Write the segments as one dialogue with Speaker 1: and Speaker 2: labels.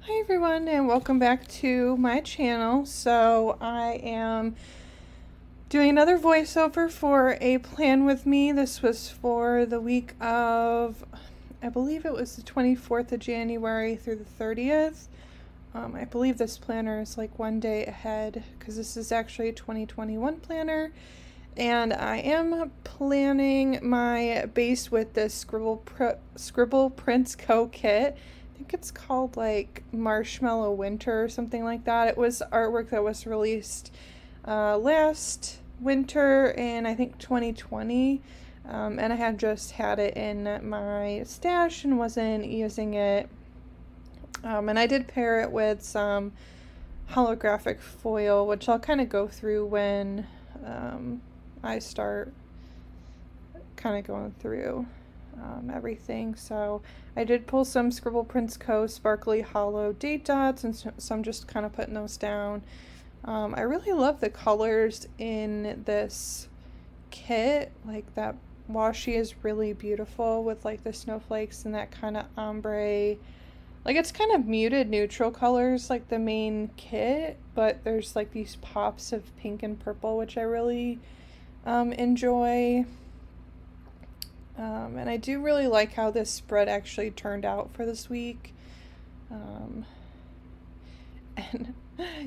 Speaker 1: Hi everyone, and welcome back to my channel. So I am doing another voiceover for a plan with me. This was for the week of, I believe it was the 24th of January through the 30th. I believe this planner is like one day ahead because this is actually a 2021 planner. And I am planning my base with this Scribble Prints Co. kit. I think it's called like Marshmallow Winter or something like that. It was artwork that was released last winter in I think 2020. And I had just had it in my stash and wasn't using it. And I did pair it with some holographic foil, which I'll kind of go through when I start kind of going through everything. So I did pull some Scribble Prints Co. Sparkly Hollow date dots, and so I'm just kind of putting those down. I really love the colors in this kit. Like that washi is really beautiful with like the snowflakes and that kind of ombre. Like it's kind of muted neutral colors like the main kit, but there's like these pops of pink and purple, which I really enjoy. And I do really like how this spread actually turned out for this week. And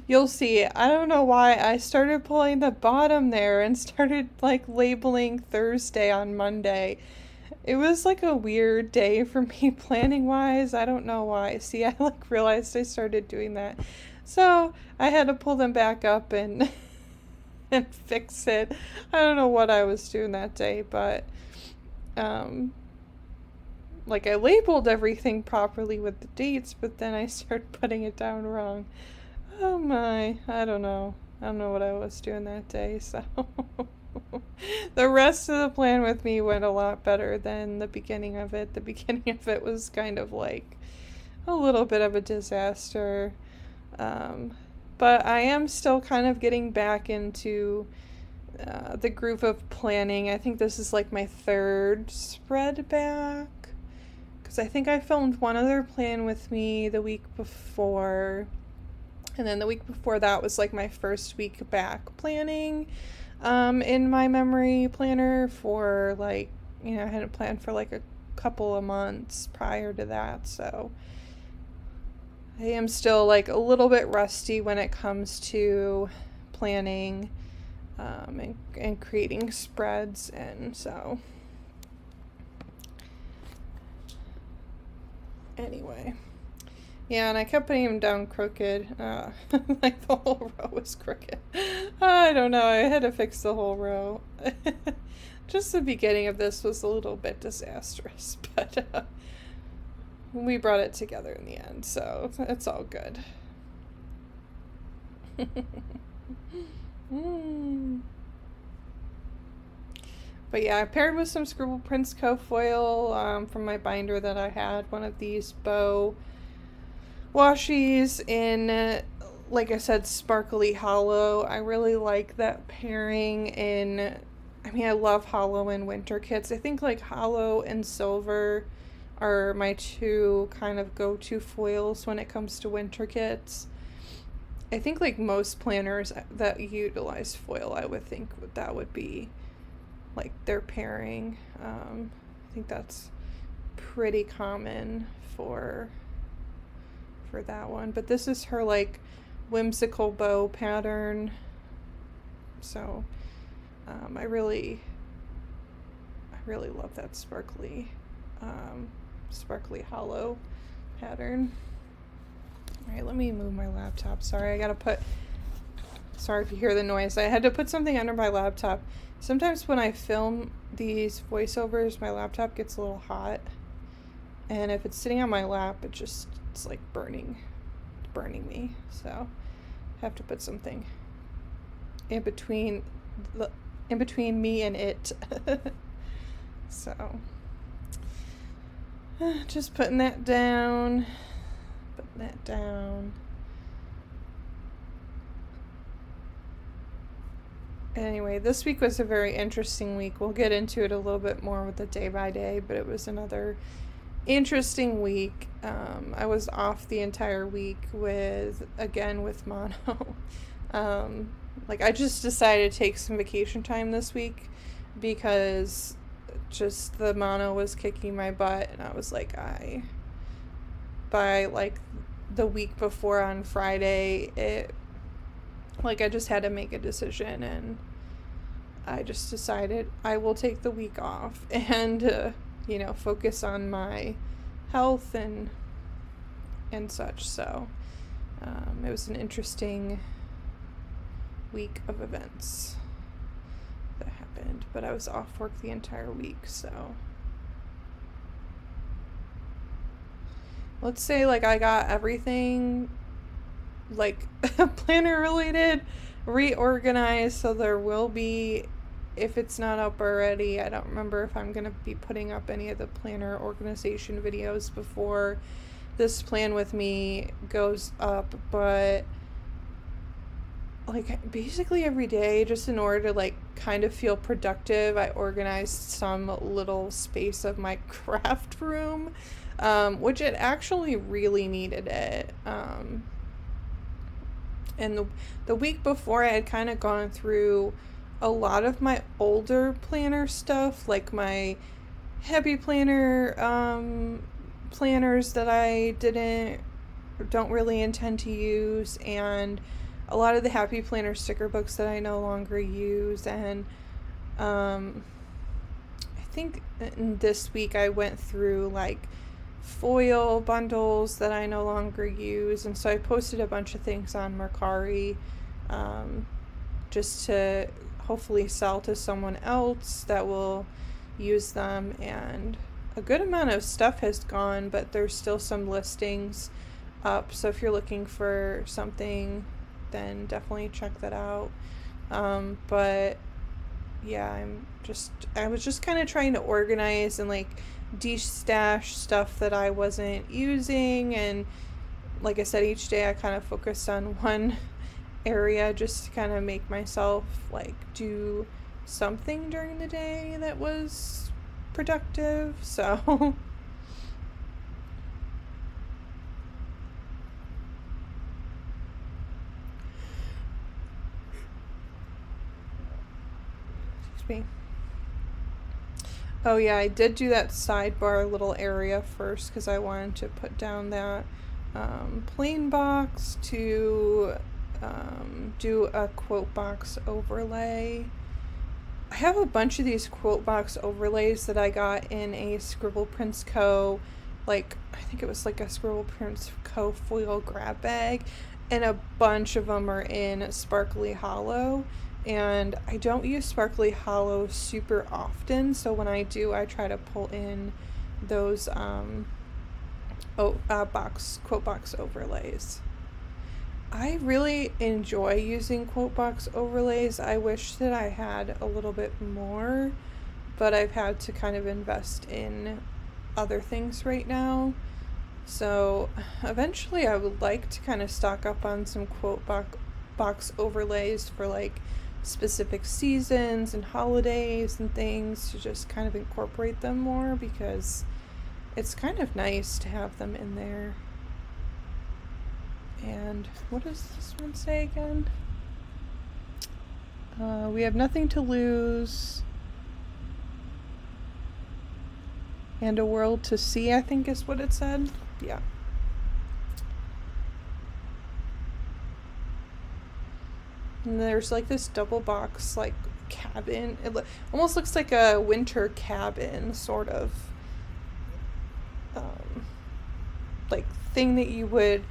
Speaker 1: you'll see, I don't know why I started pulling the bottom there and started like labeling Thursday on Monday. It was like a weird day for me planning wise. I don't know why. See, I like realized I started doing that. So I had to pull them back up and and fix it. I don't know what I was doing that day, but like I labeled everything properly with the dates, but then I started putting it down wrong. Oh my, I don't know. I don't know what I was doing that day, so the rest of the plan with me went a lot better than the beginning of it. The beginning of it was kind of like a little bit of a disaster. But I am still kind of getting back into the groove of planning. I think this is like my third spread back. Because I think I filmed one other plan with me the week before. And then the week before that was like my first week back planning in my memory planner for like, I hadn't planned for like a couple of months prior to that. So I am still like a little bit rusty when it comes to planning and creating spreads, and so anyway, yeah, and I kept putting them down crooked, like the whole row was crooked. I don't know, I had to fix the whole row. Just the beginning of this was a little bit disastrous, but we brought it together in the end, so it's all good. But yeah, I paired with some Scribble Prints Co. foil from my binder that I had. One of these bow washis in, like I said, sparkly hollow. I really like that pairing in, I love hollow and winter kits. I think like hollow and silver are my two kind of go-to foils when it comes to winter kits. I think like most planners that utilize foil, I would think that would be like their pairing. I think that's pretty common for that one. But this is her like whimsical bow pattern. So I really love that sparkly hollow pattern. Alright, let me move my laptop. Sorry, sorry if you hear the noise. I had to put something under my laptop. Sometimes when I film these voiceovers, my laptop gets a little hot. And if it's sitting on my lap, it's like burning me. So I have to put something in between me and it. So just putting that down. Anyway, this week was a very interesting week. We'll get into it a little bit more with the day by day, but it was another interesting week. I was off the entire week with mono. Like I just decided to take some vacation time this week because just the mono was kicking my butt, and I was like, by like the week before on Friday, I just had to make a decision, and I just decided I will take the week off and focus on my health and such. So it was an interesting week of events that happened, but I was off work the entire week. So let's say I got everything planner related reorganized, so there will be, if it's not up already, I don't remember if I'm going to be putting up any of the planner organization videos before this plan with me goes up, but basically every day, just in order to kind of feel productive, I organized some little space of my craft room, which it actually really needed it. And the week before, I had kind of gone through a lot of my older planner stuff, like my Happy Planner planners that I don't really intend to use, and a lot of the Happy Planner sticker books that I no longer use. And I think in this week I went through foil bundles that I no longer use, and so I posted a bunch of things on Mercari just to hopefully sell to someone else that will use them. And a good amount of stuff has gone, but there's still some listings up, so if you're looking for something, then definitely check that out. But yeah, I was just kind of trying to organize and de-stash stuff that I wasn't using, and like I said, each day I kind of focused on one area just to kind of make myself do something during the day that was productive. So excuse me. Oh yeah, I did do that sidebar little area first because I wanted to put down that plain box to do a quote box overlay. I have a bunch of these quote box overlays that I got in a Scribble Prints Co. I think it was a Scribble Prints Co. foil grab bag, and a bunch of them are in Sparkly Hollow. And I don't use Sparkly Hollow super often, so when I do, I try to pull in those quote box overlays. I really enjoy using quote box overlays. I wish that I had a little bit more, but I've had to kind of invest in other things right now. So eventually I would like to kind of stock up on some quote box overlays for specific seasons and holidays and things, to just kind of incorporate them more, because it's kind of nice to have them in there. And what does this one say again? We have nothing to lose and a world to see, I think is what it said. Yeah. And there's this double box cabin. It almost looks like a winter cabin sort of thing that you would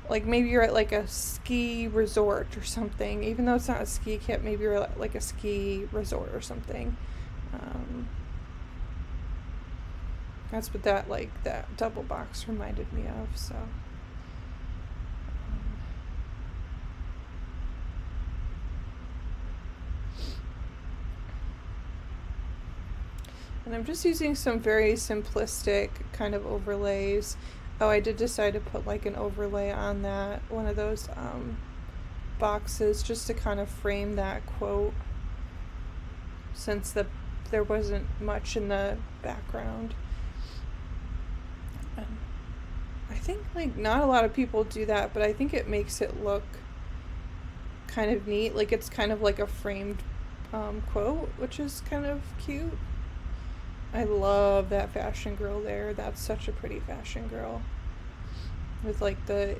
Speaker 1: maybe you're at a ski resort or something, even though it's not a ski camp. Maybe you're at a ski resort or something. That's what that double box reminded me of. So and I'm just using some very simplistic kind of overlays. Oh, I did decide to put an overlay on that, one of those boxes, just to kind of frame that quote, since there wasn't much in the background. think like not a lot of people do that, but I think it makes it look kind of neat. Like it's kind of like a framed quote, which is kind of cute. I love that fashion girl there. That's such a pretty fashion girl with like the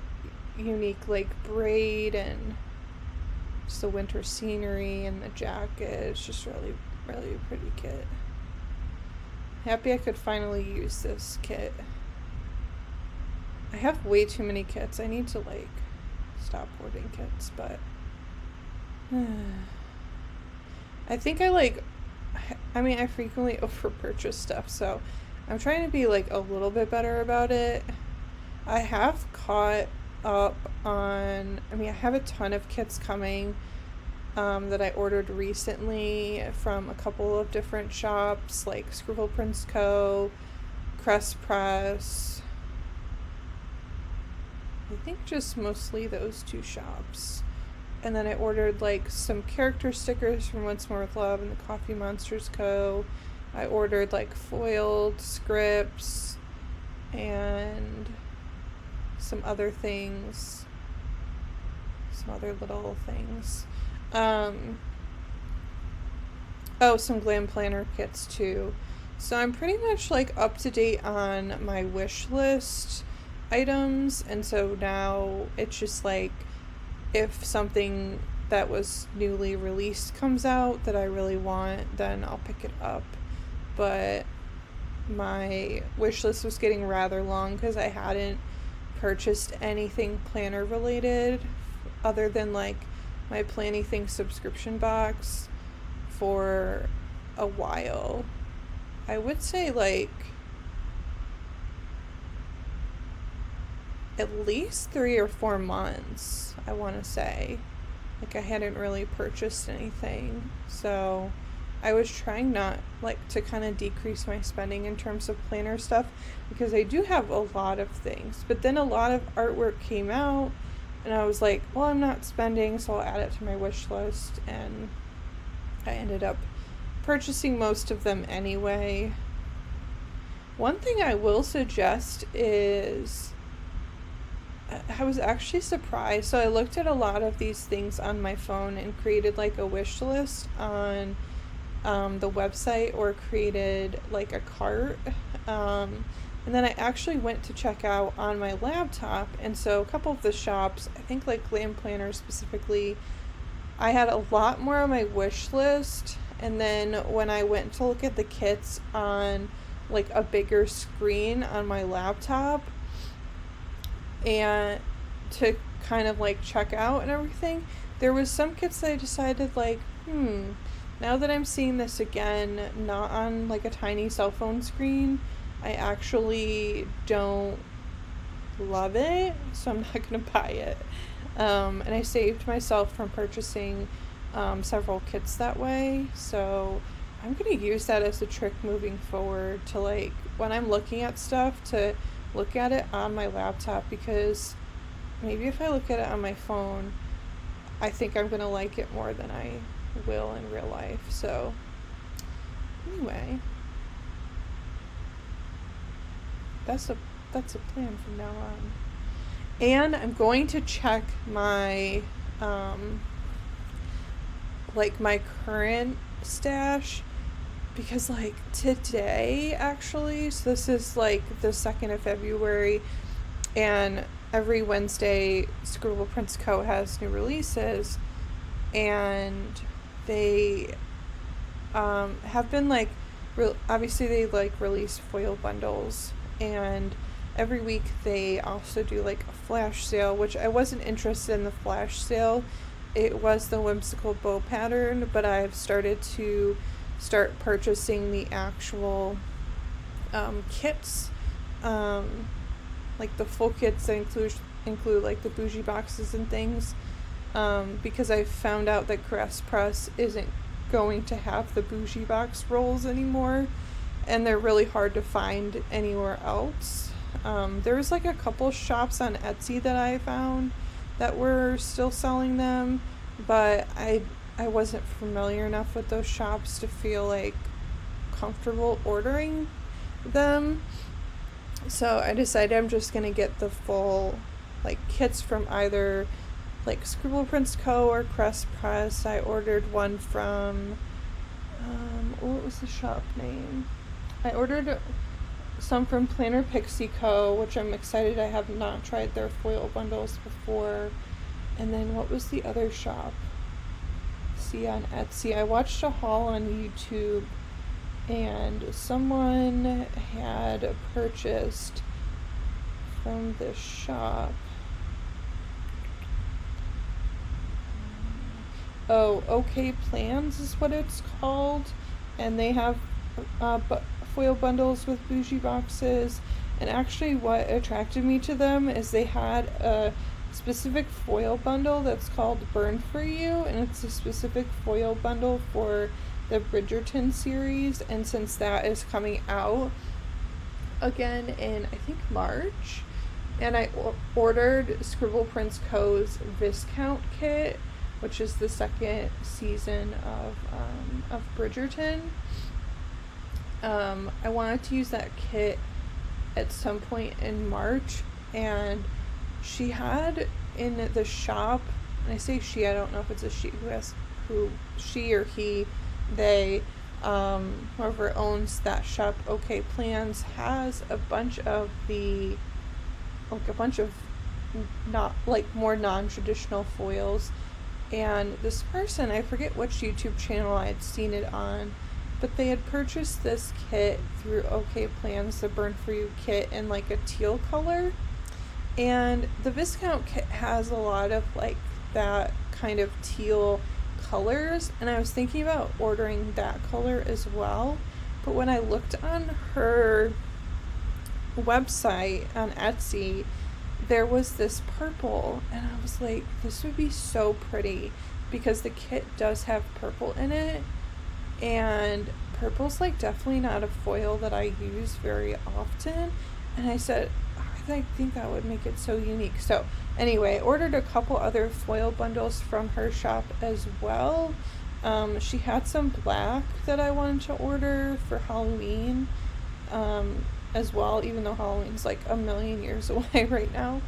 Speaker 1: unique like braid and just the winter scenery and the jacket. It's just really, really a pretty kit. Happy I could finally use this kit. I have way too many kits. I need to like stop hoarding kits, but I think I frequently over purchase stuff, so I'm trying to be like a little bit better about it. I have caught up on, I have a ton of kits coming that I ordered recently from a couple of different shops like Scribble Prince Co., Crest Press. I think just mostly those two shops. And then I ordered like some character stickers from Once More with Love and the Coffee Monsterz Co. I ordered like foiled scripts and some other things, some other little things. Some glam planner kits too. So I'm pretty much like up to date on my wish list items, and so now it's just like if something that was newly released comes out that I really want, then I'll pick it up. But my wish list was getting rather long because I hadn't purchased anything planner related other than like my Plannything subscription box for a while. I would say like at least 3 or 4 months, I want to say. Like I hadn't really purchased anything, so I was trying not like to kind of decrease my spending in terms of planner stuff because I do have a lot of things, but then a lot of artwork came out and I was like, well, I'm not spending, so I'll add it to my wish list, and I ended up purchasing most of them anyway. One thing I will suggest is, I was actually surprised. So I looked at a lot of these things on my phone and created like a wish list on the website, or created like a cart. And then I actually went to check out on my laptop. And so a couple of the shops, I think like Glam Planner specifically, I had a lot more on my wish list. And then when I went to look at the kits on like a bigger screen on my laptop, and to kind of like check out and everything, there was some kits that I decided like, now that I'm seeing this again, not on like a tiny cell phone screen, I actually don't love it, so I'm not gonna buy it. And I saved myself from purchasing several kits that way, so I'm gonna use that as a trick moving forward to like, when I'm looking at stuff, to look at it on my laptop, because maybe if I look at it on my phone, I think I'm gonna like it more than I will in real life. So anyway, that's a plan from now on. And I'm going to check my like my current stash, because like today actually, so this is like the 2nd of February, and every Wednesday Scribble Prince Co. has new releases, and they have been like obviously they like release foil bundles, and every week they also do like a flash sale, which I wasn't interested in the flash sale. It was the whimsical bow pattern, but I've started purchasing the actual kits, like the full kits that include like the Bougie boxes and things, because I found out that Crest Press isn't going to have the Bougie box rolls anymore, and they're really hard to find anywhere else. There was like a couple shops on Etsy that I found that were still selling them, but I wasn't familiar enough with those shops to feel like comfortable ordering them. So I decided I'm just going to get the full like kits from either like Scribble Prints Co. or Crest Press. I ordered one from, what was the shop name? I ordered some from Planner Pixie Co., which I'm excited. I have not tried their foil bundles before. And then what was the other shop? See, on Etsy. I watched a haul on YouTube and someone had purchased from this shop. Oh, OK Plans is what it's called, and they have foil bundles with Bougie boxes. And actually what attracted me to them is they had a specific foil bundle that's called Burn For You, and it's a specific foil bundle for the Bridgerton series, and since that is coming out again in I think March, and I ordered Scribble Prints Co.'s Viscount kit, which is the second season of Bridgerton. I wanted to use that kit at some point in March, and she had in the shop, and I say she, I don't know if it's a she who she or he, they, whoever owns that shop, OK Plans, has a bunch of not like more non-traditional foils. And this person, I forget which YouTube channel I had seen it on, but they had purchased this kit through OK Plans, the Burn For You kit, in like a teal color. And the Viscount kit has a lot of like that kind of teal colors, and I was thinking about ordering that color as well. But when I looked on her website on Etsy, there was this purple, and I was like, this would be so pretty, because the kit does have purple in it, and purple's like definitely not a foil that I use very often. And I said, I think that would make it so unique. So anyway, I ordered a couple other foil bundles from her shop as well. She had some black that I wanted to order for Halloween as well, even though Halloween's like a million years away right now.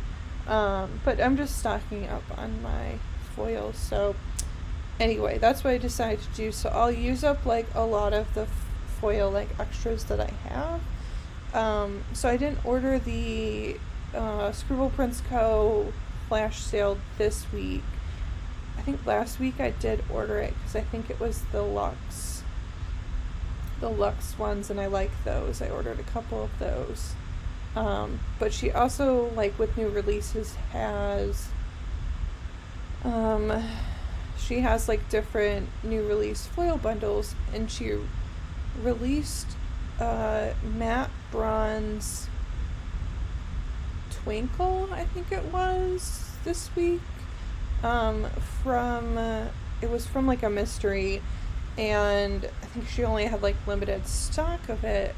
Speaker 1: But I'm just stocking up on my foils. So anyway, that's what I decided to do. So I'll use up like a lot of the foil like extras that I have. So I didn't order the Scribble Prints Co. flash sale this week. I think last week I did order it because I think it was the Luxe ones, and I like those. I ordered a couple of those. But she also, like with new releases, has she has like different new release foil bundles, and she released matte bronze Twinkle, I think it was, this week, it was from like a mystery, and I think she only had like limited stock of it,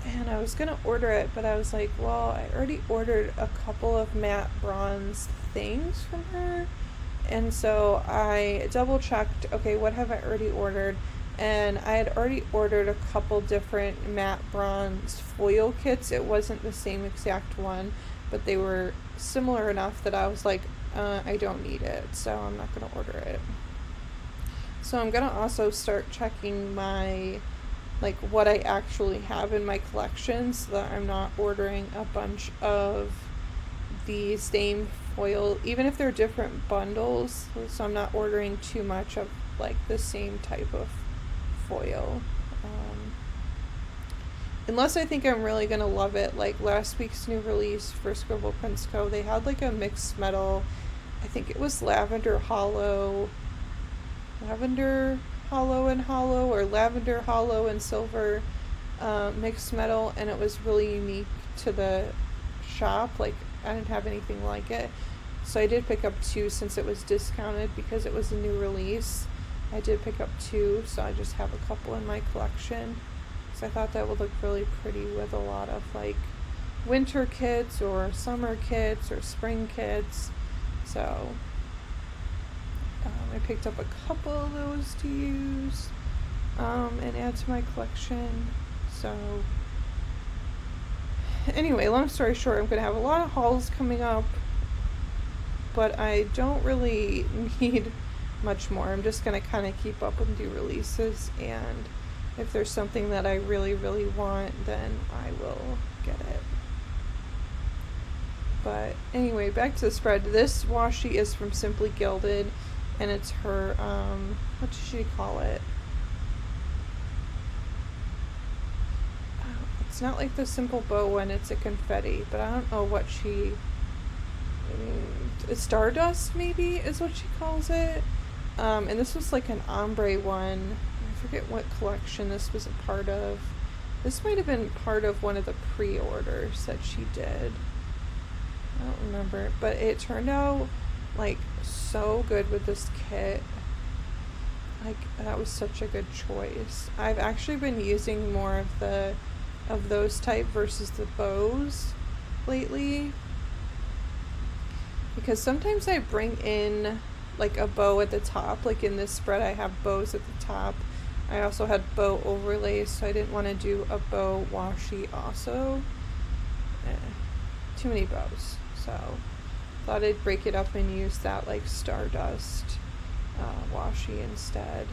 Speaker 1: and I was gonna order it, but I was like, well, I already ordered a couple of matte bronze things from her, and so I double checked, okay, what have I already ordered? And I had already ordered a couple different matte bronze foil kits. It wasn't the same exact one, but they were similar enough that I was like, I don't need it, so I'm not going to order it. So I'm going to also start checking my, like, what I actually have in my collection, so that I'm not ordering a bunch of the same foil, even if they're different bundles, so I'm not ordering too much of like the same type of foil, unless I think I'm really gonna love it. Like last week's new release for Scribble Prints Co., they had like a mixed metal, I think it was lavender hollow and hollow, or lavender hollow and silver mixed metal, and it was really unique to the shop. Like I didn't have anything like it, so I did pick up two since it was discounted because it was a new release. I did pick up two, so I just have a couple in my collection. So I thought that would look really pretty with a lot of like winter kits or summer kits or spring kits. So I picked up a couple of those to use and add to my collection. So, Anyway, long story short, I'm going to have a lot of hauls coming up, but I don't really need much more. I'm just going to kind of keep up and do releases, and if there's something that I really, really want, then I will get it. But anyway, back to the spread. This washi is from Simply Gilded, and it's her, what does she call it? It's not like the Simple Bow one, it's a confetti, but I don't know what she, Stardust maybe is what she calls it. And this was like an ombre one. I forget what collection this was a part of. This might have been part of one of the pre-orders that she did. I don't remember, but it turned out like so good with this kit. Like, that was such a good choice. I've actually been using more of those type versus the bows lately, because sometimes I bring in like a bow at the top. Like in this spread I have bows at the top. I also had bow overlays, so I didn't want to do a bow washi also. Too many bows, so thought I'd break it up and use that like Stardust washi instead.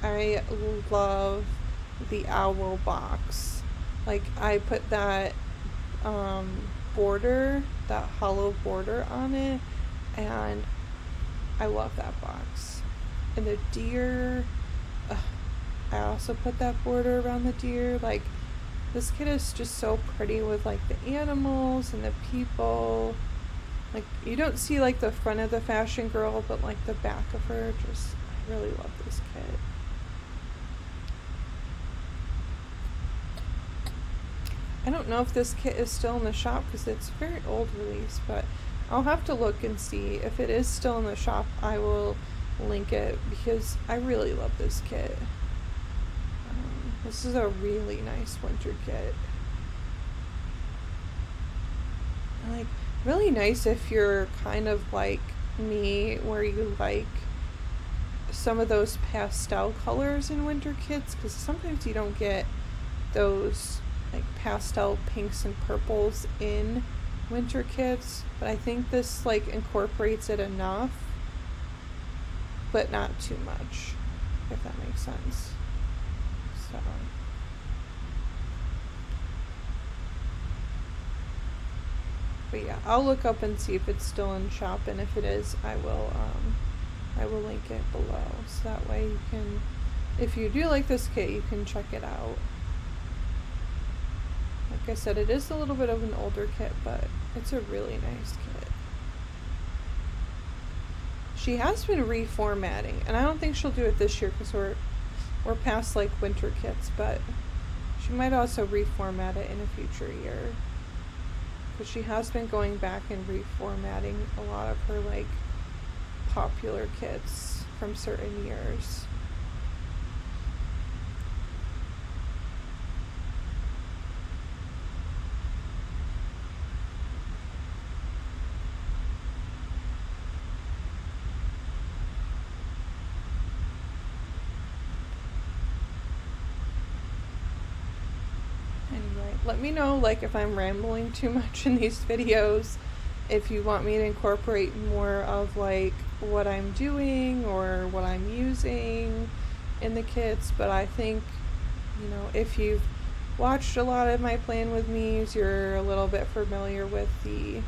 Speaker 1: I love the owl box. Like, I put that border, that hollow border on it, and I love that box. And the deer, I also put that border around the deer. Like, this kit is just so pretty with like the animals and the people. Like, you don't see like the front of the fashion girl, but like the back of her. Just, I really love this kit. I don't know if this kit is still in the shop because it's a very old release, but I'll have to look and see. If it is still in the shop, I will link it because I really love this kit. This is a really nice winter kit. Like, really nice if you're kind of like me, where you like some of those pastel colors in winter kits, because sometimes you don't get those like pastel pinks and purples in winter kits, but I think this like incorporates it enough, but not too much, if that makes sense. So but yeah, I'll look up and see if it's still in shop, and if it is, I will link it below, so that way you can, if you do like this kit, you can check it out. Like I said, it is a little bit of an older kit, but it's a really nice kit. She has been reformatting, and I don't think she'll do it this year because we're past like winter kits, but she might also reformat it in a future year. Because she has been going back and reformatting a lot of her like popular kits from certain years. Let me know like if I'm rambling too much in these videos, if you want me to incorporate more of like what I'm doing or what I'm using in the kits. But I think, you know, if you've watched a lot of my Plan With Me's, you're a little bit familiar with the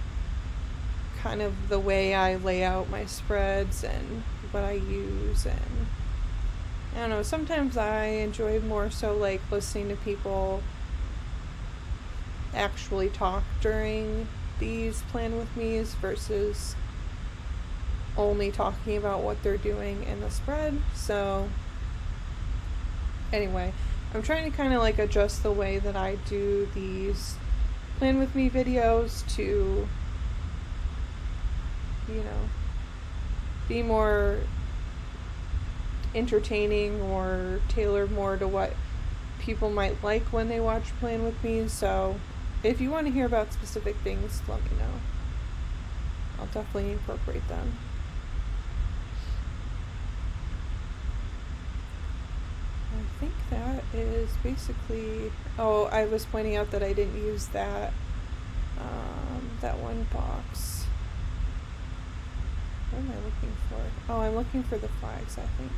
Speaker 1: kind of the way I lay out my spreads and what I use. And I don't know, sometimes I enjoy more so like listening to people actually talk during these Plan With Me's versus only talking about what they're doing in the spread. So anyway, I'm trying to kind of like adjust the way that I do these Plan With Me videos to, you know, be more entertaining or tailor more to what people might like when they watch Plan With Me. So if you want to hear about specific things, let me know. I'll definitely incorporate them. I think that is basically, oh, I was pointing out that I didn't use that, that one box. What am I looking for? Oh, I'm looking for the flags, I think.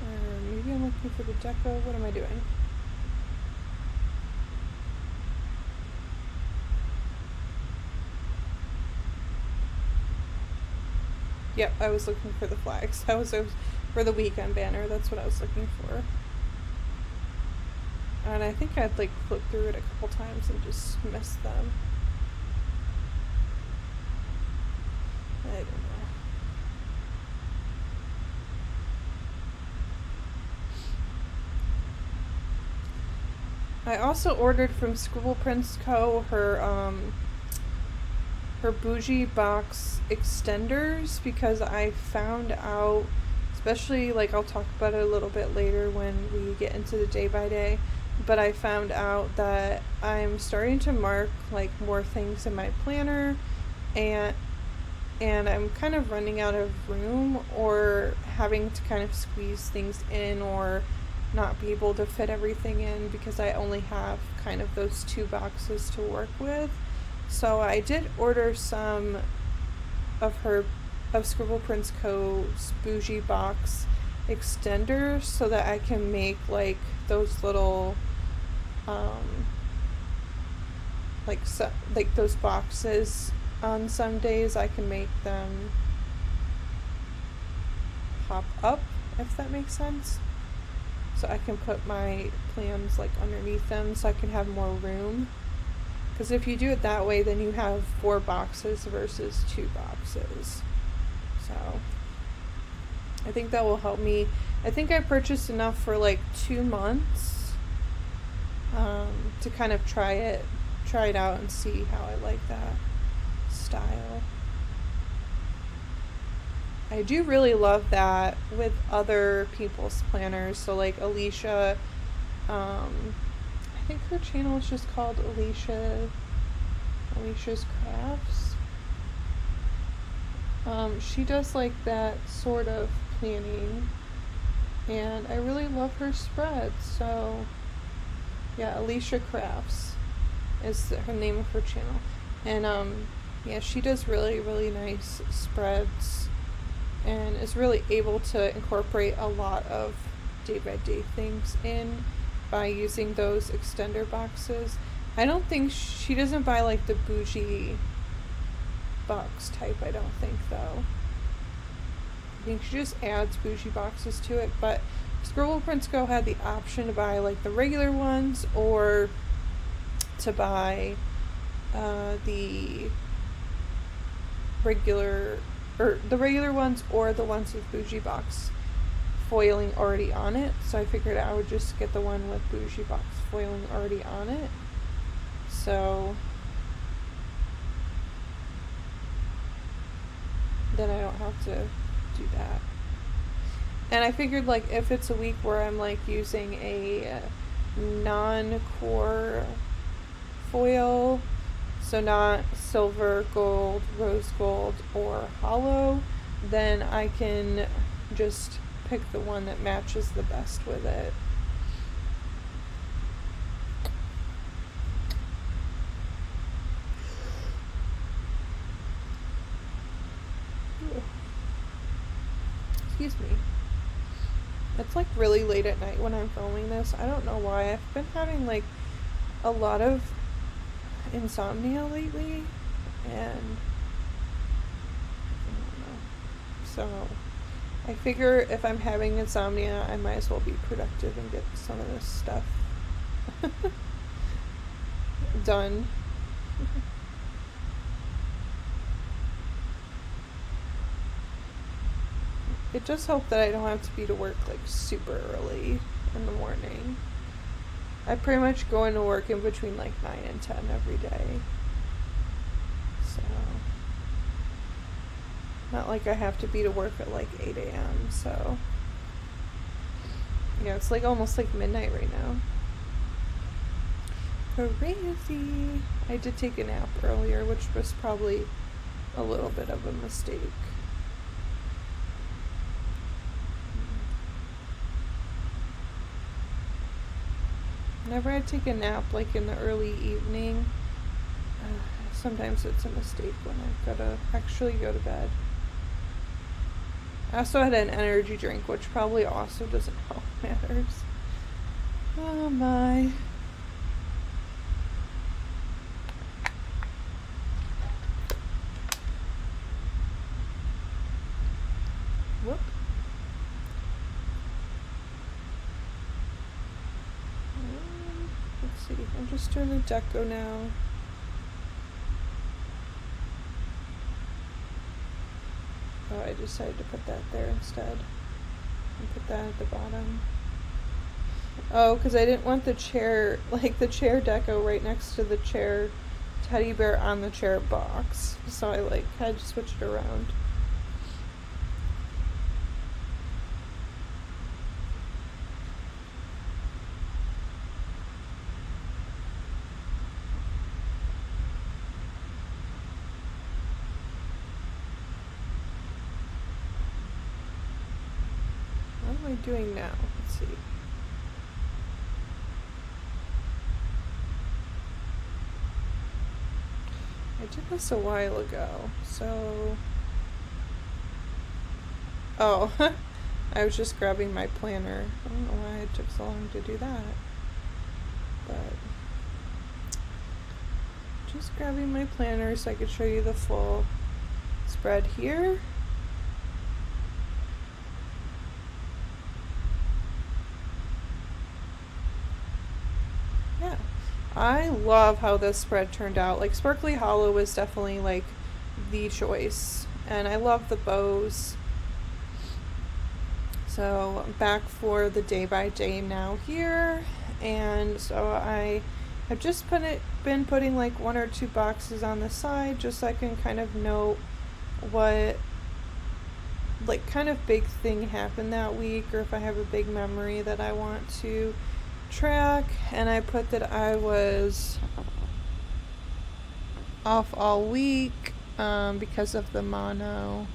Speaker 1: Or maybe I'm looking for the deco. What am I doing? Yep, I was looking for the flags. That was for the weekend banner. That's what I was looking for. And I think I'd like flipped through it a couple times and just missed them. I don't know. I also ordered from Scribble Prints Co. her Bougie box extenders, because I found out, especially, like, I'll talk about it a little bit later when we get into the day by day, but I found out that I'm starting to mark like more things in my planner, and I'm kind of running out of room, or having to kind of squeeze things in, or not be able to fit everything in, because I only have kind of those 2 boxes to work with. So I did order some of Scribble Prints Co.'s Bougie box extenders, so that I can make like those little like those boxes. On some days I can make them pop up, if that makes sense. So I can put my plans like underneath them, so I can have more room. Because if you do it that way, then you have 4 boxes versus 2 boxes. So I think that will help me. I think I purchased enough for like 2 months to kind of try it out and see how I like that style. I do really love that with other people's planners. So like Alicia, I think her channel is just called Alicia's Crafts. She does like that sort of planning, and I really love her spreads. So yeah, Alicia Crafts is her name of her channel, and yeah, she does really, really nice spreads, and is really able to incorporate a lot of day by day things in by using those extender boxes. I don't think she doesn't buy like the Bougie box type, I don't think, though. I think she just adds Bougie boxes to it, but Scribble Prints Co. had the option to buy like the regular ones, or to buy the regular ones, or the ones with Bougie box foiling already on it. So I figured I would just get the one with Bougie box foiling already on it. So then I don't have to do that. And I figured, like, if it's a week where I'm like using a non-core foil, so not silver, gold, rose gold, or hollow, then I can just pick the one that matches the best with it. Excuse me. It's like really late at night when I'm filming this. I don't know why. I've been having like a lot of insomnia lately, and I don't know. So I figure if I'm having insomnia, I might as well be productive and get some of this stuff done. It does help that I don't have to be to work like super early in the morning. I pretty much go into work in between like 9 and 10 every day. So not like I have to be to work at like 8 a.m. So yeah, it's like almost like midnight right now. Crazy. I did take a nap earlier, which was probably a little bit of a mistake. Whenever I take a nap, like in the early evening, sometimes it's a mistake when I've got to actually go to bed. I also had an energy drink, which probably also doesn't help matters. Oh my. Whoop. Let's see, I'm just doing the deco now. Oh, I decided to put that there instead. And put that at the bottom. Oh, because I didn't want the chair, like the chair deco right next to the chair teddy bear on the chair box. So I like had to switch it around. What am I doing now? Let's see. I did this a while ago, so... Oh, I was just grabbing my planner. I don't know why it took so long to do that. But... just grabbing my planner so I could show you the full spread here. Yeah. I love how this spread turned out. Like, Sparkly Hollow was definitely like the choice. And I love the bows. So I'm back for the day by day now here. And so I have just been putting like 1 or 2 boxes on the side just so I can kind of note what like kind of big thing happened that week, or if I have a big memory that I want to track. And I put that I was off all week because of the mono,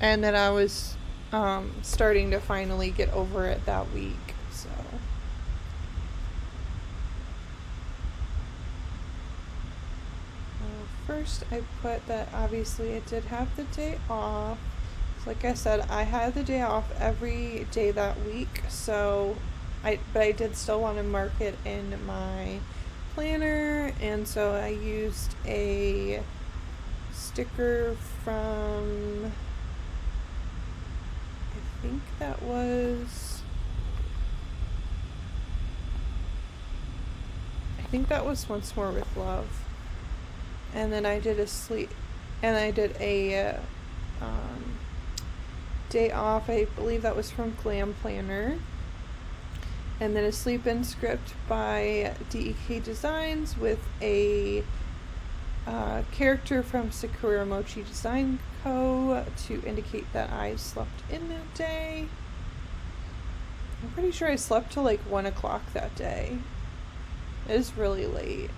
Speaker 1: and that I was starting to finally get over it that week. So first I put that obviously I did have the day off. So like I said, I had the day off every day that week, so but I did still want to mark it in my planner, and so I used a sticker from, I think that was Once More with Love. And then I did a day off, I believe that was from Glam Planner. And then a sleep in script by DEK Designs with a character from Sakura Mochi Design Co. to indicate that I slept in that day. I'm pretty sure I slept till like 1 o'clock that day. It is really late.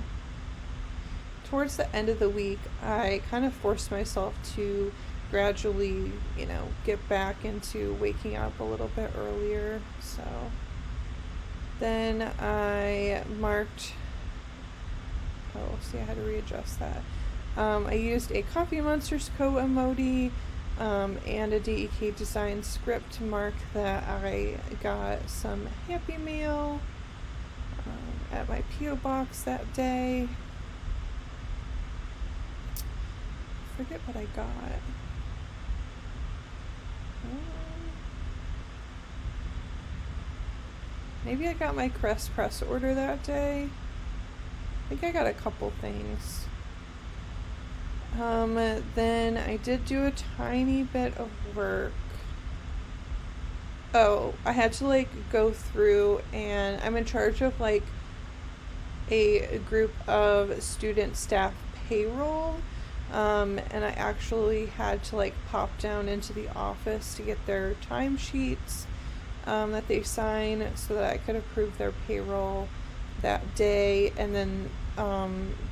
Speaker 1: Towards the end of the week, I kind of forced myself to gradually, get back into waking up a little bit earlier. So then I marked, I had to readjust that. I used a Coffee Monsterz Co. emoji and a DEK Design script to mark that I got some Happy Mail at my P.O. box that day. Forget what I got. Maybe I got my Crest Press order that day. I think I got a couple things. Then I did do a tiny bit of work. Oh, I had to go through, and I'm in charge of a group of student staff payroll. And I actually had to pop down into the office to get their timesheets that they sign so that I could approve their payroll that day, and then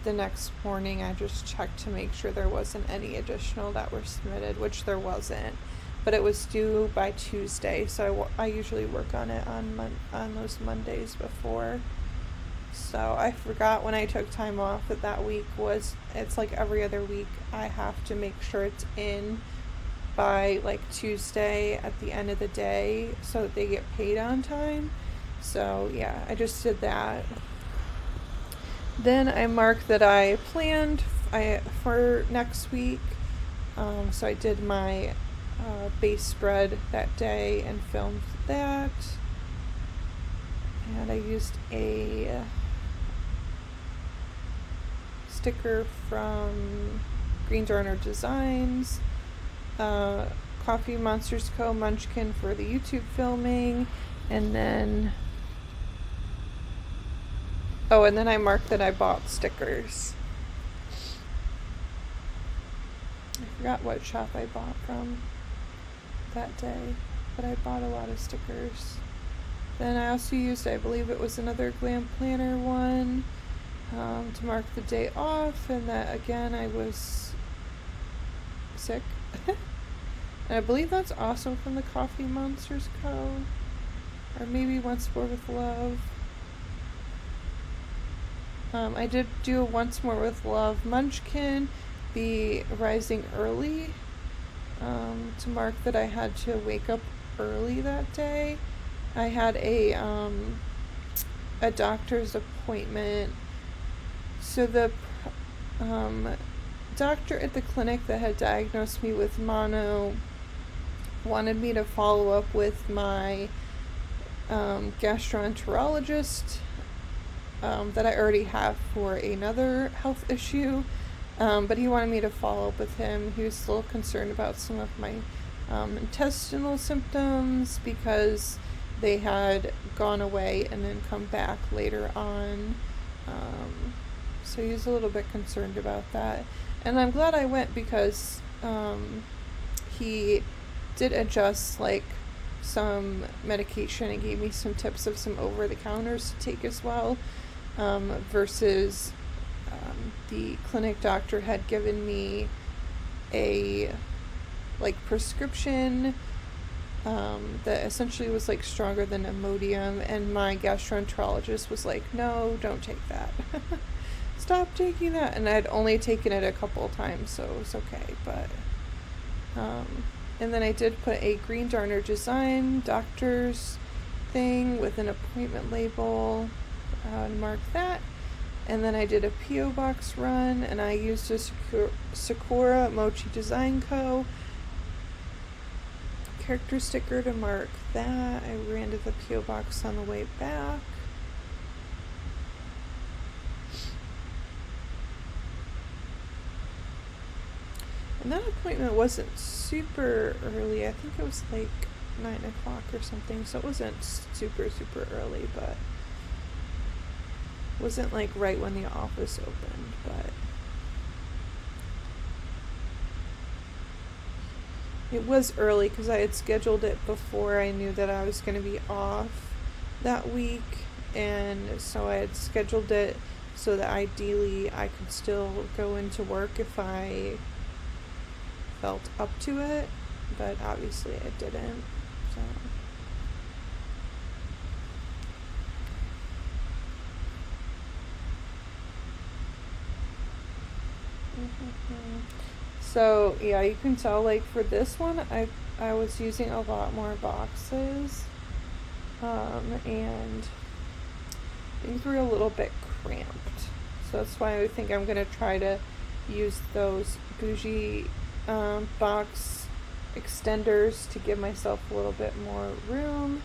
Speaker 1: the next morning I just checked to make sure there wasn't any additional that were submitted, which there wasn't, but it was due by Tuesday, so I usually work on it on those Mondays before. So I forgot when I took time off that week it's like every other week I have to make sure it's in by like Tuesday at the end of the day so that they get paid on time. So yeah, I just did that. Then I marked that I planned for next week. So I did my base spread that day and filmed that. And I used a sticker from Green Darner Designs, Coffee Monsterz Co. Munchkin for the YouTube filming, and then I marked that I bought stickers. I forgot what shop I bought from that day, but I bought a lot of stickers. Then I also used, I believe it was another Glam Planner one, to mark the day off, and that again I was sick. And I believe that's also from the Coffee Monsterz Co. Or maybe Once More with Love. I did do a Once More with Love Munchkin, the Rising Early, to mark that I had to wake up early that day. I had a doctor's appointment. So the doctor at the clinic that had diagnosed me with mono wanted me to follow up with my gastroenterologist that I already have for another health issue, but he wanted me to follow up with him. He was still concerned about some of my intestinal symptoms because they had gone away and then come back later on. So he was a little bit concerned about that. And I'm glad I went because he did adjust like some medication and gave me some tips of some over-the-counters to take as well, versus the clinic doctor had given me a like prescription that essentially was like stronger than Imodium, and my gastroenterologist was like, no, don't take that. Stop taking that. And I'd only taken it a couple of times, so it was okay. But and then I did put a Green Darner Design doctor's thing with an appointment label and mark that. And then I did a P.O. Box run, and I used a Sakura Mochi Design Co. character sticker to mark that. I ran to the P.O. Box on the way back. And that appointment wasn't super early. I think it was like 9 o'clock or something, so it wasn't super early, but it wasn't like right when the office opened, but it was early because I had scheduled it before I knew that I was going to be off that week, and so I had scheduled it so that ideally I could still go into work if I felt up to it, but obviously I didn't, so. So yeah, you can tell like for this one I was using a lot more boxes, and things were a little bit cramped, so that's why I think I'm gonna try to use those Bougie box extenders to give myself a little bit more room.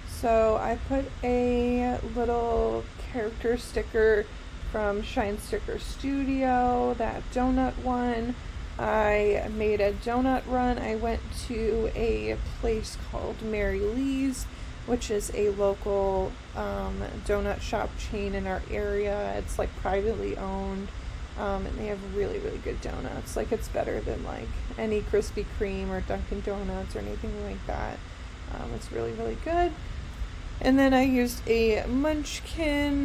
Speaker 1: So I put a little character sticker from Shine Sticker Studio, that donut one. I made a donut run. I went to a place called Mary Lee's which is a local donut shop chain in our area. It's like privately owned, and they have really, really good donuts. Like, it's better than like any Krispy Kreme or Dunkin' Donuts or anything like that. It's really, really good. And then I used a munchkin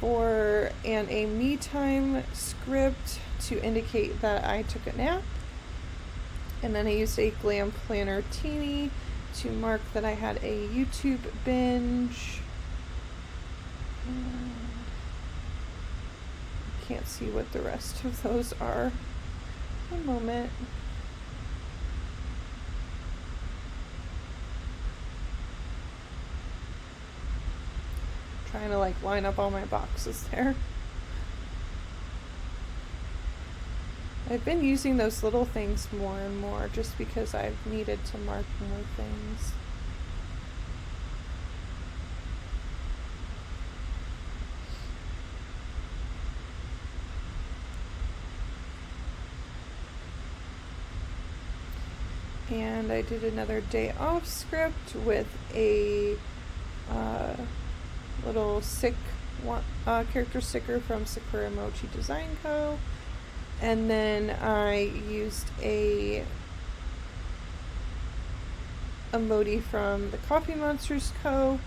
Speaker 1: and a me time script to indicate that I took a nap. And then I used a glam planner teeny to mark that I had a YouTube binge. I can't see what the rest of those are. One moment. Trying to like line up all my boxes there. I've been using those little things more and more just because I've needed to mark more things. And I did another day off script with a little character sticker from Sakura Mochi Design Co. And then I used a emoji from the Coffee Monsterz Co.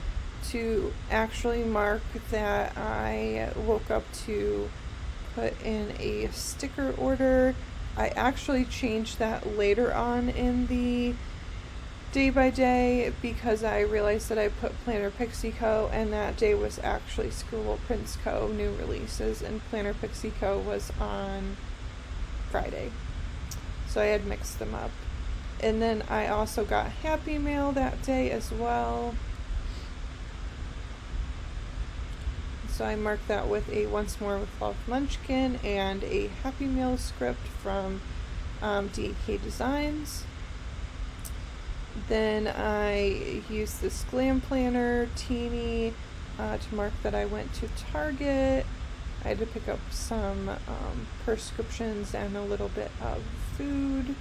Speaker 1: to actually mark that I woke up to put in a sticker order. I actually changed that later on in the day by day because I realized that I put Planner Pixie Co. and that day was actually Scribble Prince Co. new releases, and Planner Pixie Co. was on Friday. So I had mixed them up. And then I also got Happy Mail that day as well. So I marked that with a Once More with Love Munchkin and a Happy Mail script from DEK Designs. Then I used this glam planner teeny to mark that I went to Target. I had to pick up some prescriptions and a little bit of food.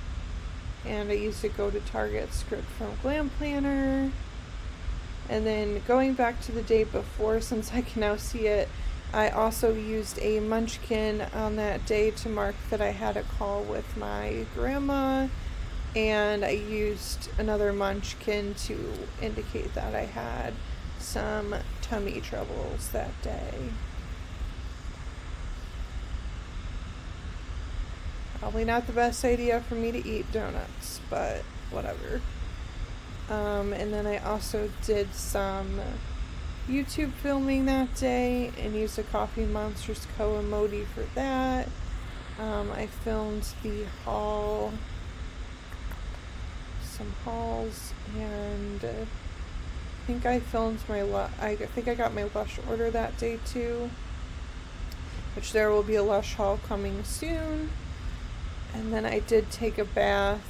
Speaker 1: And I used a Go to Target script from Glam Planner. And then going back to the day before, since I can now see it, I also used a munchkin on that day to mark that I had a call with my grandma. And I used another munchkin to indicate that I had some tummy troubles that day. Probably not the best idea for me to eat donuts, but whatever. And then I also did some YouTube filming that day and used a Coffee Monsterz Co. emoji for that. I filmed the haul, some hauls, and I think I filmed I think I got my Lush order that day too, which there will be a Lush haul coming soon. And then I did take a bath.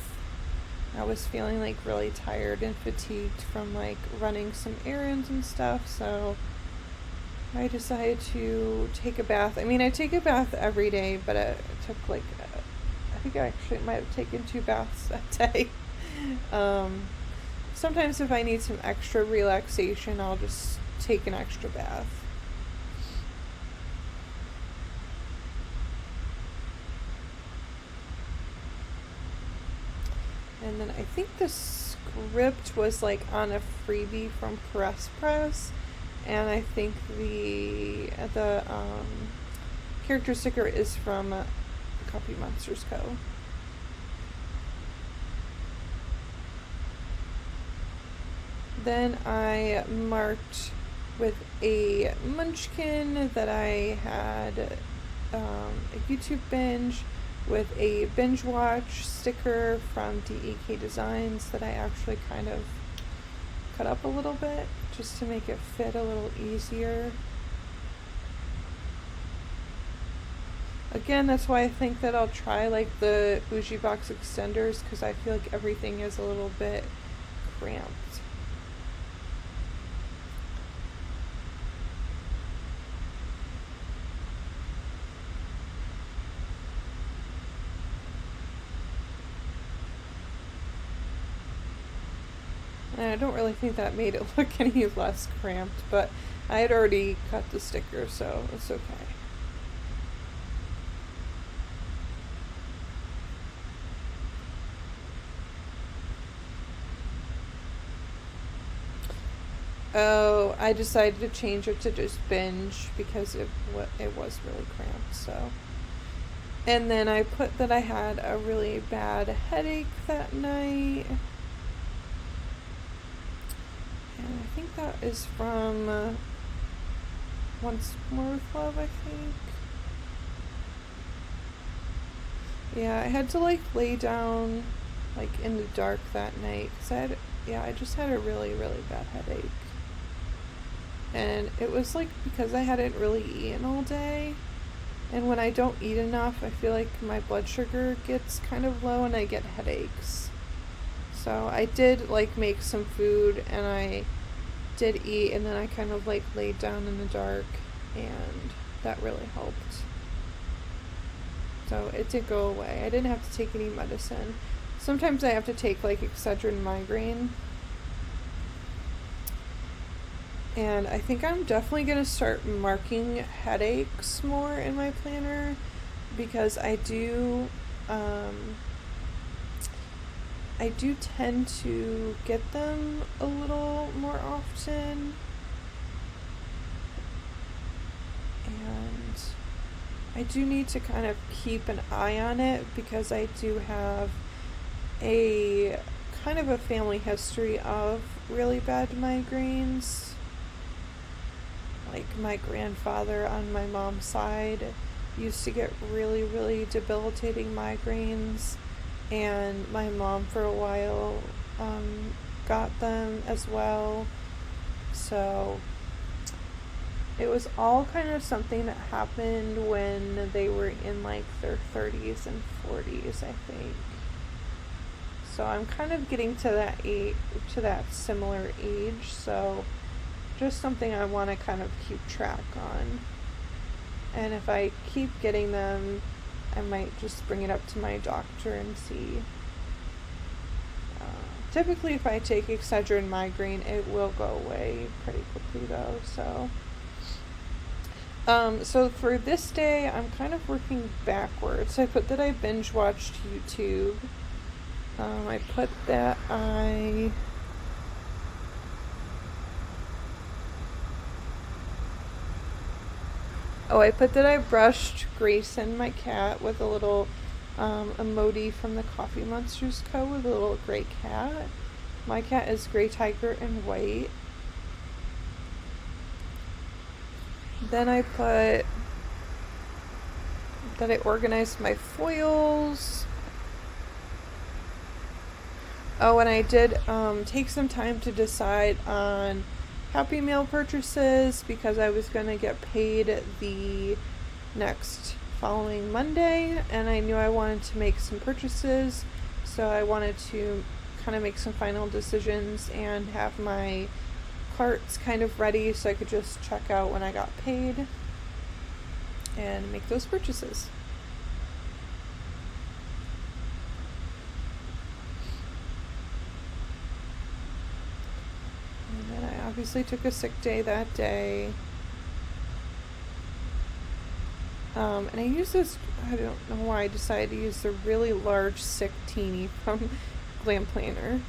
Speaker 1: I was feeling like really tired and fatigued from like running some errands and stuff, so I decided to take a bath. I mean, I take a bath every day, but it took like, I think I actually might have taken 2 baths that day. Sometimes if I need some extra relaxation, I'll just take an extra bath. And then I think the script was like on a freebie from Caress Press, and I think the character sticker is from the Coffee Monsterz Co. Then I marked with a munchkin that I had a YouTube binge with a binge watch sticker from DEK Designs that I actually kind of cut up a little bit just to make it fit a little easier. Again, that's why I think that I'll try like the Bougie box extenders, because I feel like everything is a little bit cramped. And I don't really think that made it look any less cramped, but I had already cut the sticker, so it's okay. Oh, I decided to change it to just binge because it was really cramped, so. And then I put that I had a really bad headache that night. And I think that is from Once More with Love, I think. Yeah, I had to like lay down like in the dark that night because I just had a really, really bad headache. And it was like because I hadn't really eaten all day. And when I don't eat enough, I feel like my blood sugar gets kind of low and I get headaches. So I did like make some food and I did eat, and then I kind of like laid down in the dark, and that really helped. So it did go away. I didn't have to take any medicine. Sometimes I have to take like Excedrin migraine. And I think I'm definitely going to start marking headaches more in my planner because I do tend to get them a little more often. And I do need to kind of keep an eye on it because I do have a kind of a family history of really bad migraines. Like my grandfather on my mom's side used to get really, really debilitating migraines, and my mom for a while got them as well. So it was all kind of something that happened when they were in like their 30s and 40s, I think. So I'm kind of getting to that age, to that similar age, so just something I want to kind of keep track on. And if I keep getting them, I might just bring it up to my doctor and see. Typically if I take Excedrin migraine, it will go away pretty quickly though, so. So for this day, I'm kind of working backwards. I put that I binge watched YouTube. I put that I put that I brushed Grayson, my cat, with a little emoji from the Coffee Monsterz Co. with a little gray cat. My cat is gray tiger and white. Then I put that I organized my foils. Oh, and I did take some time to decide on Happy Meal purchases because I was going to get paid the next following Monday, and I knew I wanted to make some purchases, so I wanted to kind of make some final decisions and have my carts kind of ready so I could just check out when I got paid and make those purchases. And then I obviously took a sick day that day. And I used this, I don't know why I decided to use the really large sick teeny from Glam Planner.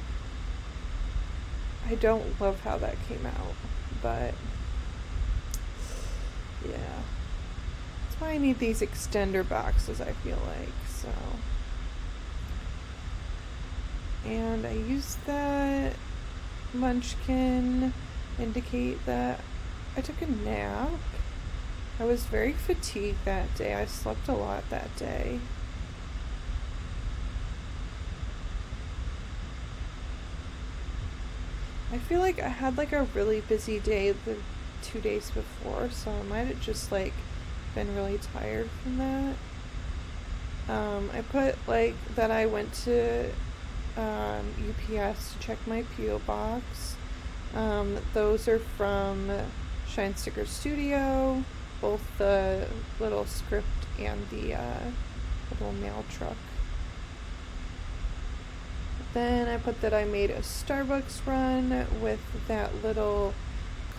Speaker 1: I don't love how that came out, but yeah. That's why I need these extender boxes, I feel like, so. And I used that Munchkin indicate that I took a nap. I was very fatigued that day. I slept a lot that day. I feel like I had like a really busy day the 2 days before, so I might have just like been really tired from that. I put like that I went to UPS to check my P.O. box. Those are from Shine Sticker Studio, both the little script and the little mail truck. Then I put that I made a Starbucks run with that little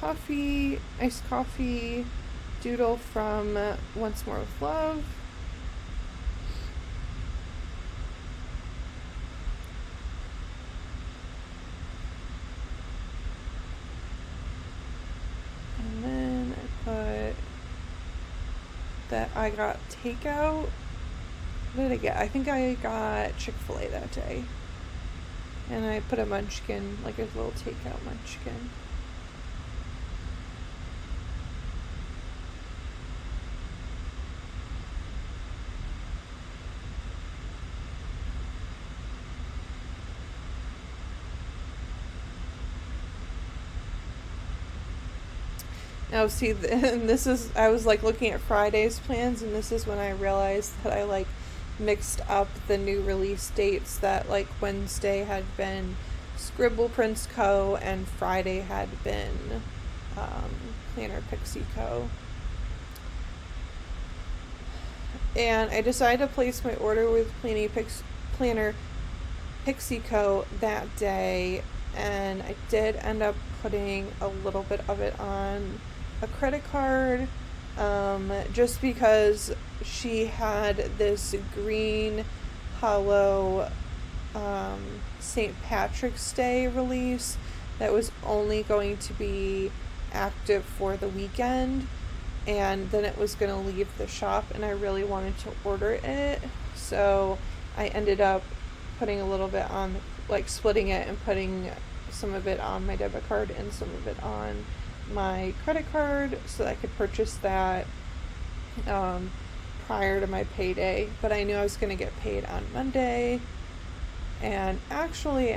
Speaker 1: iced coffee doodle from Once More with Love. And then I put that I got takeout. What did I get? I think I got Chick-fil-A that day. And I put a munchkin, like a little takeout munchkin. Now see, and this is, I was like looking at Friday's plans, and this is when I realized that I like mixed up the new release dates, that like Wednesday had been Scribble Prince Co. and Friday had been Planner Pixie Co. And I decided to place my order with Planner Pixie Co. that day, and I did end up putting a little bit of it on a credit card, just because she had this green hollow St. Patrick's Day release that was only going to be active for the weekend, and then it was going to leave the shop, and I really wanted to order it, so I ended up putting a little bit on, like splitting it and putting some of it on my debit card and some of it on my credit card so that I could purchase that prior to my payday. But I knew I was going to get paid on Monday, and actually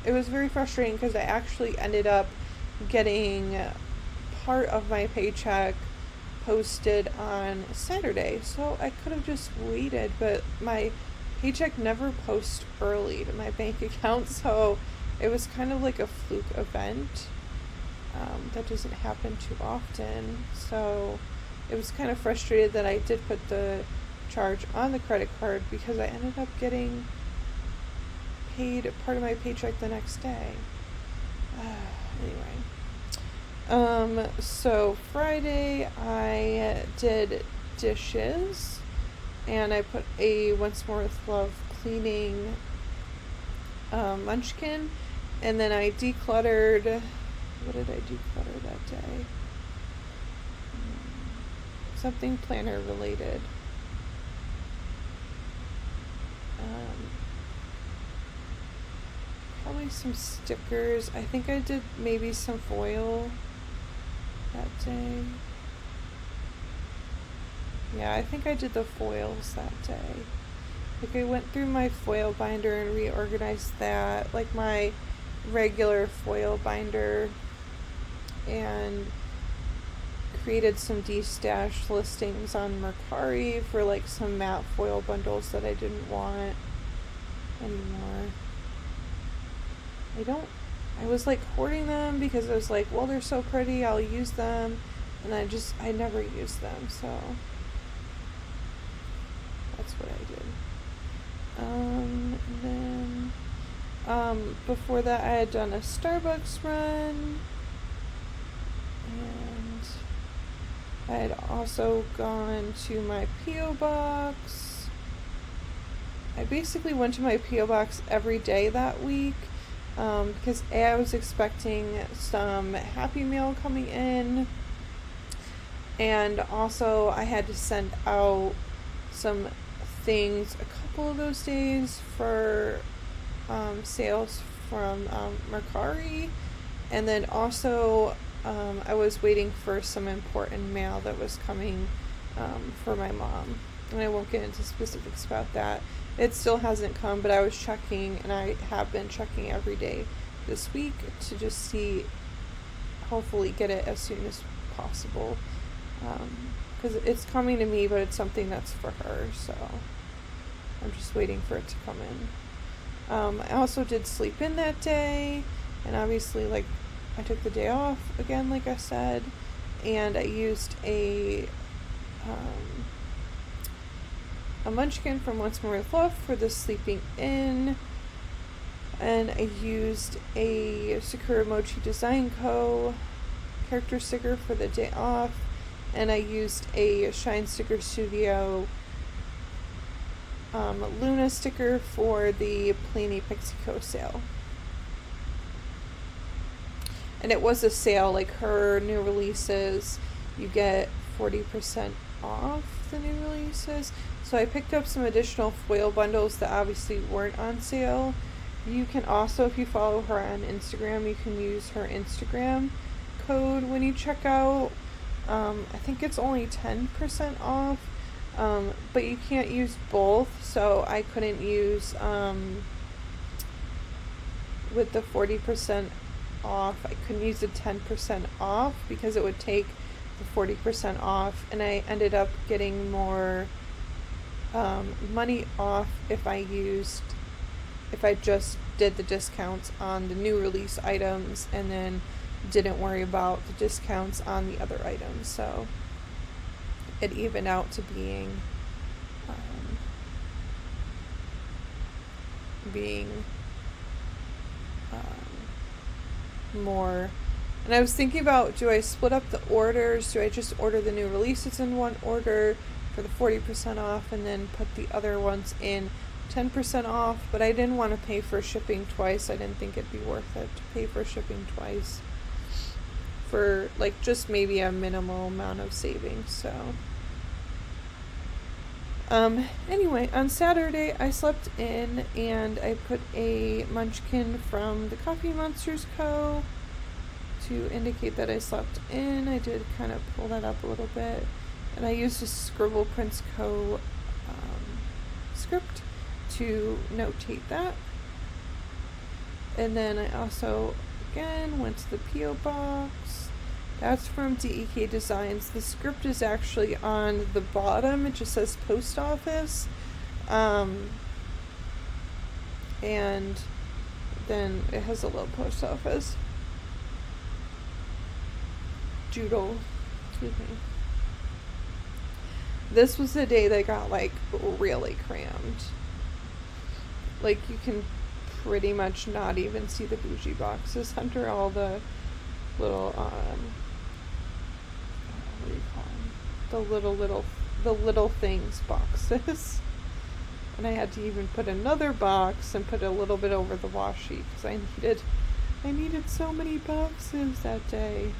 Speaker 1: it was very frustrating because I actually ended up getting part of my paycheck posted on Saturday, so I could have just waited, but my paycheck never posts early to my bank account, so it was kind of like a fluke event. That doesn't happen too often, so it was kind of frustrated that I did put the charge on the credit card because I ended up getting paid part of my paycheck the next day. Anyway, so Friday I did dishes, and I put a Once More with Love cleaning munchkin, and then I decluttered. What did I declutter that day? Something planner related. Probably some stickers. I think I did maybe some foil that day. Yeah, I think I did the foils that day. Like I went through my foil binder and reorganized that, like my regular foil binder, and created some de-stash listings on Mercari for like some matte foil bundles that I didn't want anymore. I was like hoarding them because I was like, well, they're so pretty, I'll use them, and I never used them, so that's what I did. And then before that I had done a Starbucks run, and I had also gone to my P.O. box. I basically went to my P.O. box every day that week, because I was expecting some Happy Mail coming in, and also I had to send out some things a couple of those days for sales from Mercari, and then also I was waiting for some important mail that was coming for my mom, and I won't get into specifics about that. It still hasn't come, but I was checking, and I have been checking every day this week to just see, hopefully get it as soon as possible, because it's coming to me, but it's something that's for her, so I'm just waiting for it to come in. I also did sleep in that day, and obviously, like, I took the day off again, like I said, and I used a munchkin from Once More with Love for the sleeping in, And I used a Sakura Mochi Design Co. character sticker for the day off. And I used a Shine Sticker Studio Luna sticker for the Plany Pixie Co. sale. And it was a sale, like her new releases, you get 40% off the new releases. So I picked up some additional foil bundles that obviously weren't on sale. You can also, if you follow her on Instagram, you can use her Instagram code when you check out. I think it's only 10% off, but you can't use both, so I couldn't use, with the 40% off, I couldn't use the 10% off because it would take the 40% off, and I ended up getting more money off if I just did the discounts on the new release items and then didn't worry about the discounts on the other items. So it evened out to being more. And I was thinking about, do I split up the orders? Do I just order the new releases in one order for the 40% off and then put the other ones in 10% off? But I didn't want to pay for shipping twice. I didn't think it'd be worth it to pay for shipping twice for like just maybe a minimal amount of savings. So anyway, on Saturday I slept in and I put a munchkin from the Coffee Monsterz Co. to indicate that I slept in. I did kind of pull that up a little bit, and I used a Scribble Prince Co. Script to notate that. And then I also again went to the P.O. box. That's from DEK Designs. The script is actually on the bottom. It just says post office. And then it has a little post office doodle. Excuse me. This was the day that got like really crammed. Like you can pretty much not even see the Bougie boxes under all the little what do you call them? The little things boxes. And I had to even put another box and put a little bit over the washi because I needed so many boxes that day.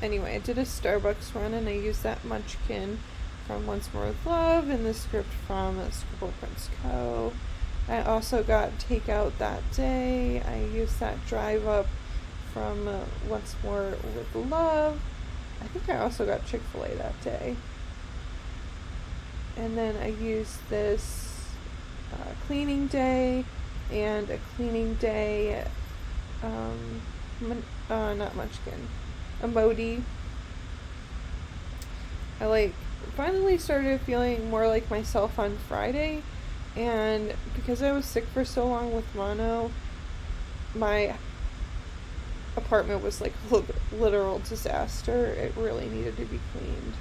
Speaker 1: Anyway, I did a Starbucks run and I used that munchkin from Once More With Love and the script from Scribble Prince Co. I also got takeout that day. I used that drive up from Once More With Love. I think I also got Chick-fil-A that day. And then I used this cleaning day and a cleaning day, not munchkin, emoji. I finally started feeling more like myself on Friday, and because I was sick for so long with mono, my apartment was like a literal disaster. It really needed to be cleaned,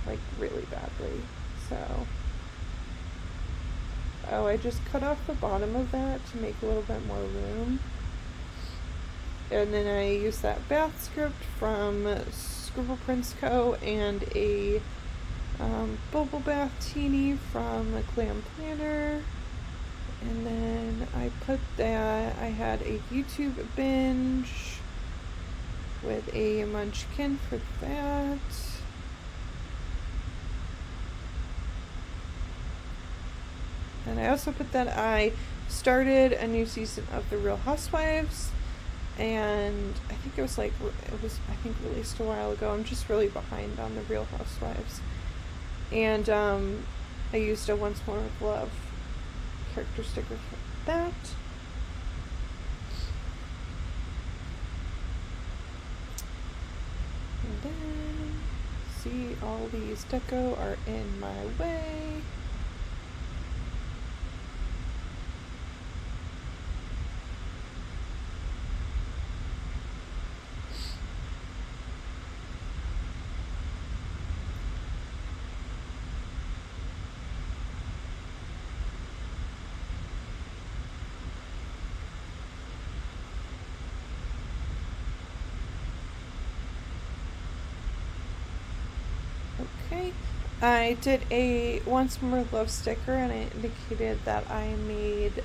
Speaker 1: like really badly. So I just cut off the bottom of that to make a little bit more room. And then I used that bath script from Scribble Prince Co. and a bubble bath teeny from Glam Planner. And then I put that, I had a YouTube binge with a munchkin for that. And I also put that I started a new season of The Real Housewives. And I think it was released a while ago. I'm just really behind on The Real Housewives. And I used a Once More With Love character sticker for that. And then, see, all these deco are in my way. Okay, I did a Once More Love sticker, and I indicated that I made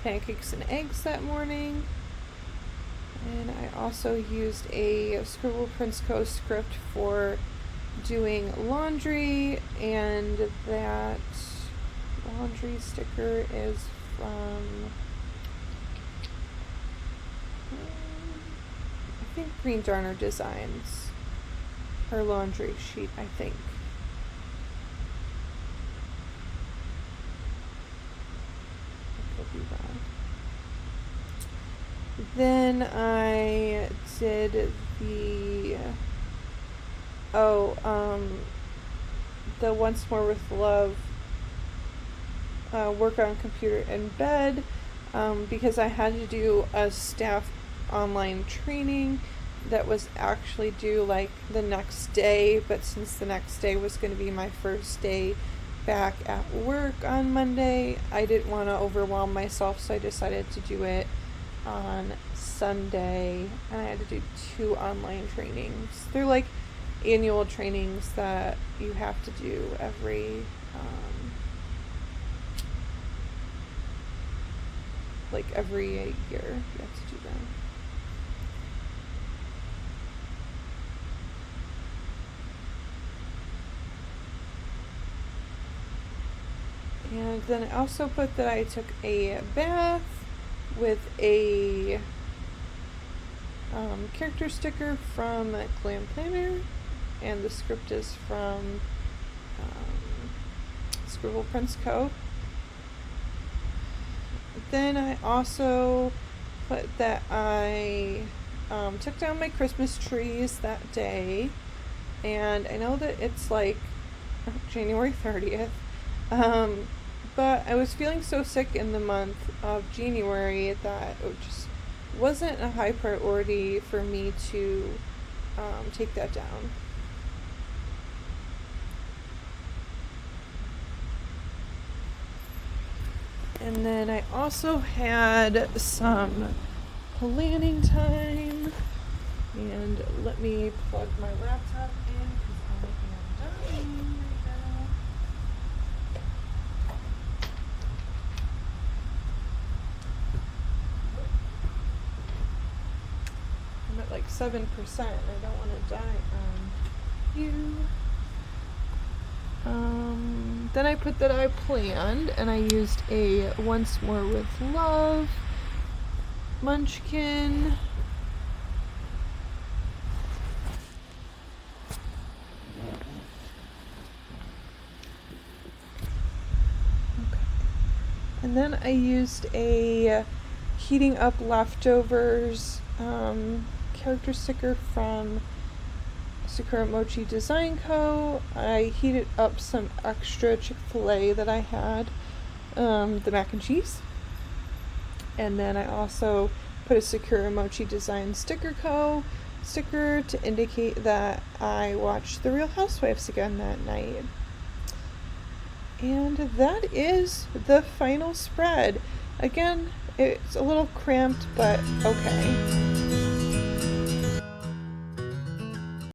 Speaker 1: pancakes and eggs that morning. And I also used a Scribble Prince Co. script for doing laundry, and that laundry sticker is from I think Green Darner Designs. Her laundry sheet, I think. I could be wrong. Then I did the Once More with Love work on computer in bed, because I had to do a staff online training that was actually due like the next day, but since the next day was going to be my first day back at work on Monday, I didn't want to overwhelm myself, so I decided to do it on Sunday, and I had to do 2 online trainings. They're like annual trainings that you have to do every year. You have to do them. And then I also put that I took a bath with a character sticker from Glam Planner, and the script is from Scribble Prince Co. Then I also put that I took down my Christmas trees that day, and I know that it's like January 30th, but I was feeling so sick in the month of January that it just wasn't a high priority for me to take that down. And then I also had some planning time, and let me plug my laptop in because I am dying right now. I'm at like 7%, and I don't want to die on you. Then I put that I planned, and I used a Once More with Love munchkin. Okay. And then I used a Heating Up Leftovers character sticker from Sakura Mochi Design Co. I heated up some extra Chick-fil-A that I had, the mac and cheese. And then I also put a Sakura Mochi Design Sticker Co. sticker to indicate that I watched The Real Housewives again that night. And that is the final spread. Again, it's a little cramped, but okay.